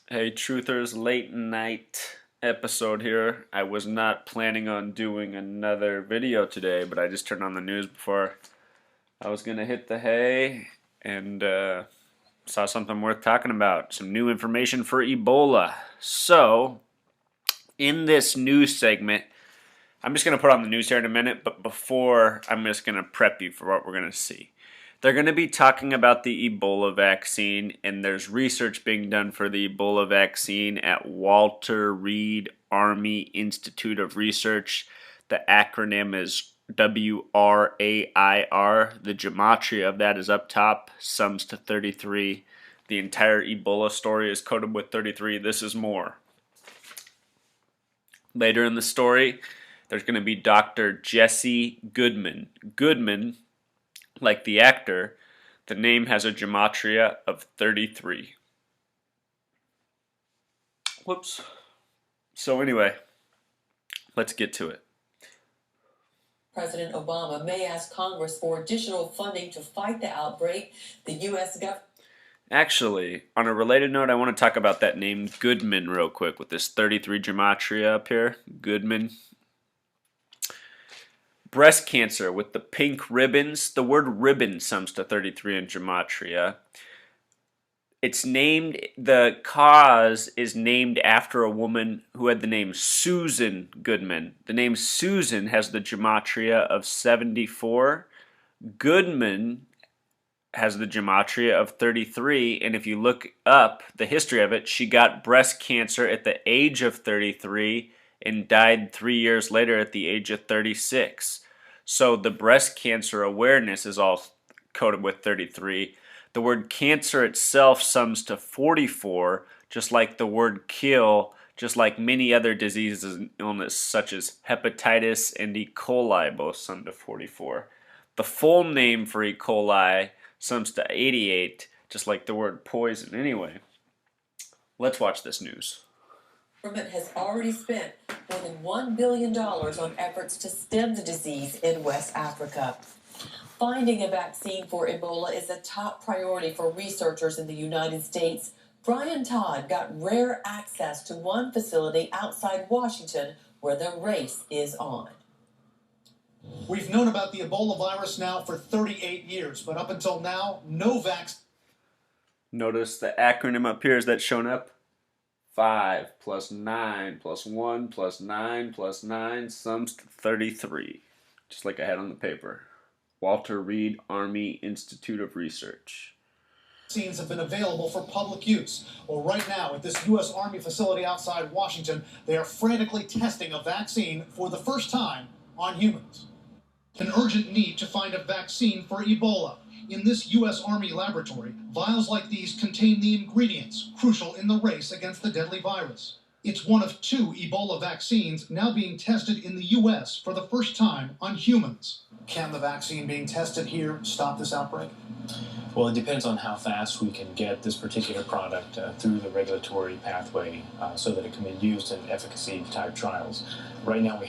Hey, Truthers, late night episode here. I was not planning on doing another video today, but I just turned on the news before I was going to hit the hay and saw something worth talking about. Some new information for Ebola. So, in this news segment, I'm just going to put on the news here in a minute, but before, I'm just going to prep you for what we're going to see. They're going to be talking about the Ebola vaccine, and there's research being done for the Ebola vaccine at Walter Reed Army Institute of Research. The acronym is WRAIR. The gematria of that is up top, sums to 33. The entire Ebola story is coded with 33. This is more. Later in the story, there's going to be Dr. Jesse Goodman. Goodman, like the actor, the name has a gematria of 33. Whoops. So anyway, let's get to it. President Obama may ask Congress for additional funding to fight the outbreak. The U.S. government. Actually, on a related note, I want to talk about that name Goodman real quick with this 33 gematria up here. Goodman. Breast cancer with the pink ribbons. The word ribbon sums to 33 in gematria. It's named, the cause is named after a woman who had the name Susan Goodman. The name Susan has the gematria of 74. Goodman has the gematria of 33, and if you look up the history of it, she got breast cancer at the age of 33 and died 3 years later at the age of 36. So the breast cancer awareness is all coded with 33. The word cancer itself sums to 44, just like the word kill, just like many other diseases and illness such as hepatitis and E. coli both sum to 44. The full name for E. coli sums to 88, just like the word poison. Anyway, let's watch this news. The government has already spent more than $1 billion on efforts to stem the disease in West Africa. Finding a vaccine for Ebola is a top priority for researchers in the United States. Brian Todd got rare access to one facility outside Washington where the race is on. We've known about the Ebola virus now for 38 years, but up until now, no vaccine. Notice the acronym up here is that shown up. 5 plus 9 plus 1 plus 9 plus 9 sums to 33, just like I had on the paper. Walter Reed Army Institute of Research. Vaccines have been available for public use. Well, right now, at this U.S. Army facility outside Washington, they are frantically testing a vaccine for the first time on humans. An urgent need to find a vaccine for Ebola. In this U.S. Army laboratory, vials like these contain the ingredients crucial in the race against the deadly virus. It's one of 2 Ebola vaccines now being tested in the U.S. for the first time on humans. Can the vaccine being tested here stop this outbreak? Well, it depends on how fast we can get this particular product through the regulatory pathway so that it can be used in efficacy-type trials. Right now,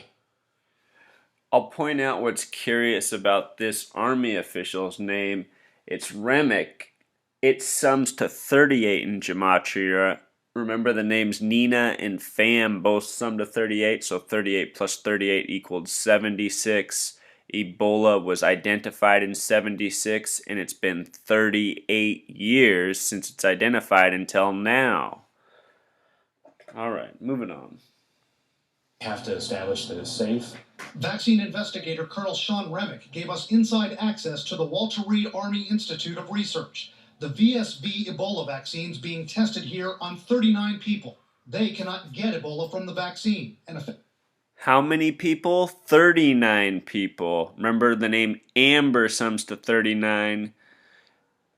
I'll point out what's curious about this Army official's name. It's Remick. It sums to 38 in gematria. Remember the names Nina and Pham both sum to 38, so 38 plus 38 equaled 76. Ebola was identified in 76, and it's been 38 years since it's identified until now. All right, moving on. have to establish that it's safe. Vaccine investigator Colonel Sean Remick gave us inside access to the Walter Reed Army Institute of Research. The VSV Ebola vaccines being tested here on 39 people. They cannot get Ebola from the vaccine. How many people? 39 people. Remember the name Amber sums to 39.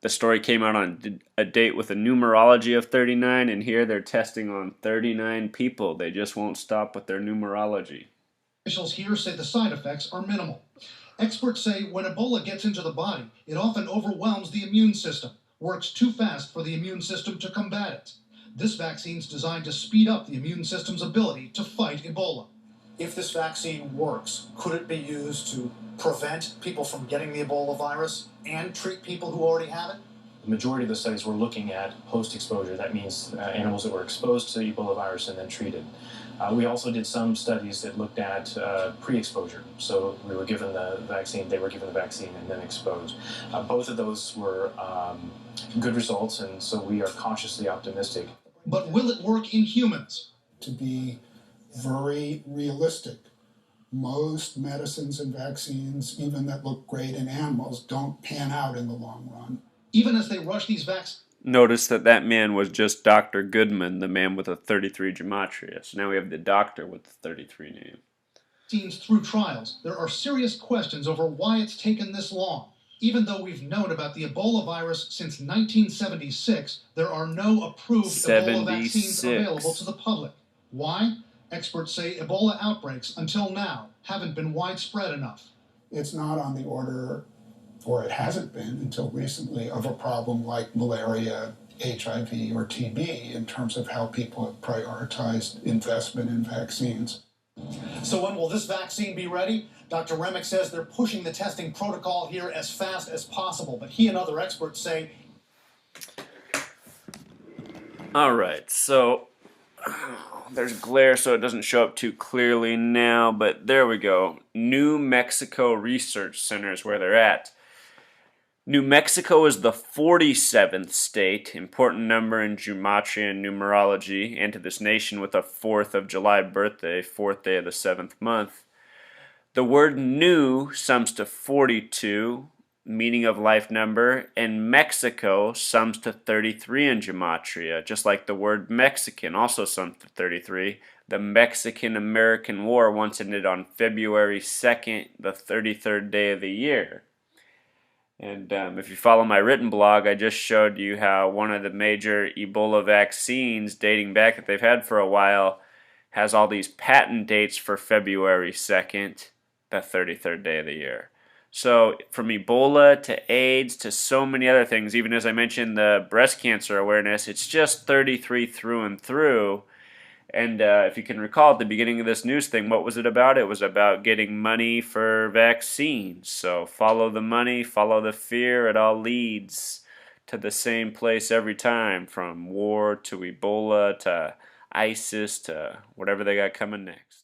The story came out on a date with a numerology of 39, and here they're testing on 39 people. They just won't stop with their numerology. Officials here say the side effects are minimal. Experts say when Ebola gets into the body, it often overwhelms the immune system, works too fast for the immune system to combat it. This vaccine's designed to speed up the immune system's ability to fight Ebola. If this vaccine works, could it be used to prevent people from getting the Ebola virus and treat people who already have it? majority of the studies were looking at post-exposure. That means animals that were exposed to Ebola virus and then treated. We also did some studies that looked at pre-exposure. So we were given the vaccine, they were given the vaccine, and then exposed. Both of those were good results, and so we are cautiously optimistic. But will it work in humans? To be very realistic, most medicines and vaccines, even that look great in animals, don't pan out in the long run. Even as they rush these vaccines. Notice that that man was just Dr. Goodman, the man with a 33 gematria. So now we have the doctor with the 33 name. Through trials, there are serious questions over why it's taken this long. Even though we've known about the Ebola virus since 1976, there are no approved Ebola vaccines available to the public. Why? Experts say Ebola outbreaks, until now, haven't been widespread enough. It's not on the order, or it hasn't been until recently, of a problem like malaria, HIV, or TB in terms of how people have prioritized investment in vaccines. So when will this vaccine be ready? Dr. Remick says they're pushing the testing protocol here as fast as possible, but he and other experts say... All right, so there's glare so it doesn't show up too clearly now, but there we go. New Mexico Research Center is where they're at. New Mexico is the 47th state, important number in gematria and numerology, and to this nation with a 4th of July birthday, 4th day of the 7th month. The word new sums to 42, meaning of life number, and Mexico sums to 33 in gematria, just like the word Mexican also sums to 33. The Mexican-American War once ended on February 2nd, the 33rd day of the year. And if you follow my written blog, I just showed you how one of the major Ebola vaccines dating back that they've had for a while has all these patent dates for February 2nd, the 33rd day of the year. So from Ebola to AIDS to so many other things, even as I mentioned the breast cancer awareness, it's just 33 through and through. And if you can recall at the beginning of this news thing, what was it about? It was about getting money for vaccines. So follow the money, follow the fear. It all leads to the same place every time, from war to Ebola to ISIS to whatever they got coming next.